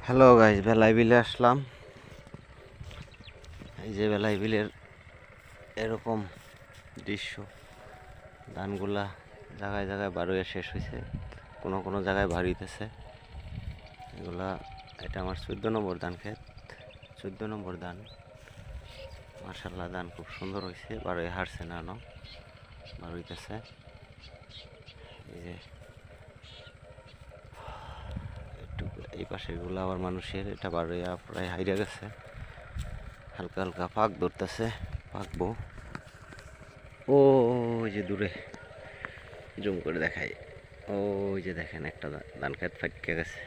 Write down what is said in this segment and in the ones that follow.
Hello guys, বেলাই বিলে আসলাম। এই যে বেলাই বিলের এরকম দৃশ্য, ধানগুলা জায়গায় জায়গায় বার হয়ে শেষ হয়েছে, কোনো কোনো জায়গায় বার হইতেছে। এগুলা এটা আমার 14 নম্বর ধান ক্ষেত, 14 নম্বর ধান। মাশাআল্লাহ, ধান খুব সুন্দর হয়েছে, বার হয়ে হারছে না, বার হইতেছে। এই যে এই পাশের গুলো আবার মানুষের, এটা বার হইয়া প্রায় হাইরা গেছে, হালকা হালকা পাক ধরতেছে, পাকবো। ওই যে দূরে জুম করে দেখাই, ওই যে দেখেন একটা ধান ক্ষেত ফাটকে গেছে,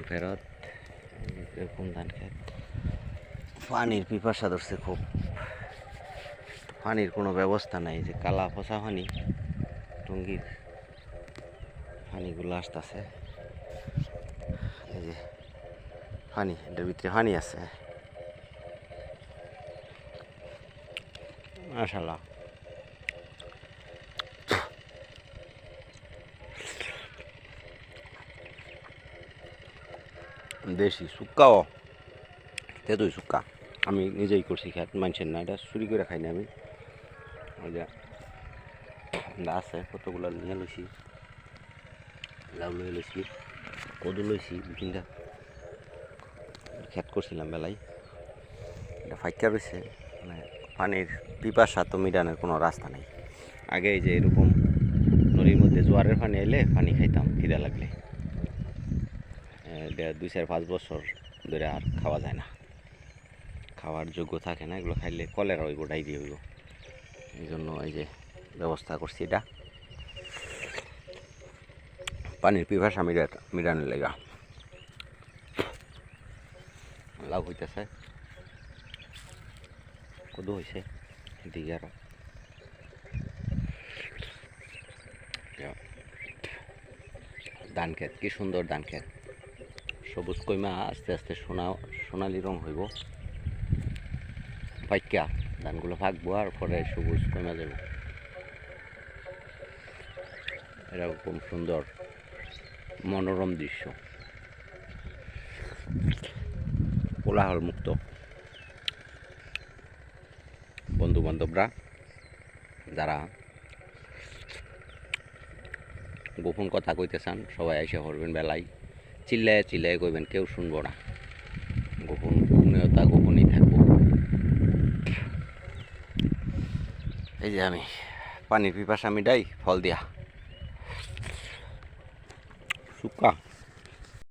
ফেরত এরকম ধান ক্ষেত। পানির পিপাসা ধরছে খুব, পানির কোনো ব্যবস্থা নাই, যে কালা পচা পানি, টঙ্গির পানিগুলো আসতেছে। এই যে পানি, এটার ভিতরে পানি আছে মাশাআল্লাহ। দেশি শুক্কাও, তেতুই শুক্কা আমি নিজেই করছি, খেত মানুষের না, এটা চুরি করে খাই না আমি। ওই যে আছে কতগুলো নিয়ে লইছি, লাউ লয়ে লইছি, কদু লইছি, 2-3টা খেত করছিলাম বেলায়। এটা ফাইকা রয়েছে, মানে পানির পিপাসা তো মিটানোর কোনো রাস্তা নেই। আগে এই যে এরকম নদীর মধ্যে জোয়ারের পানি এলে পানি খাইতাম খিদা লাগলে, 2-4-5 বছর ধরে আর খাওয়া যায় না, খাওয়ার যোগ্য থাকে না। এগুলো খাইলে কলেরা হইব, ডায়রিয়া হইব। এই জন্য এই যে ব্যবস্থা করছি, এটা পানির পিপাসা মিটানোর লেগা। লাভ হইতেছে, কদু হয়েছে এদিকে আরো। ধান ক্ষেত, কি সুন্দর ধান ক্ষেত, সবুজ কইমা আস্তে আস্তে সোনালি রং হইব, পাইকা ধানগুলো ফাঁকবো, আর পরে সবুজ কইমা যাব। এরকম সুন্দর মনোরম দৃশ্য, কোলাহল মুক্ত। বন্ধু বান্ধবরা যারা গোপন কথা কইতে চান, সবাই এসে করবেন বেলায়, চিল্লায় চিল্লায় কইবেন, কেউ শুনবো না, গোপনীয়তা গোপনই থাকবো। এই যে আমি পানির পিপাসা মিটাই ফল দিয়া শুকা।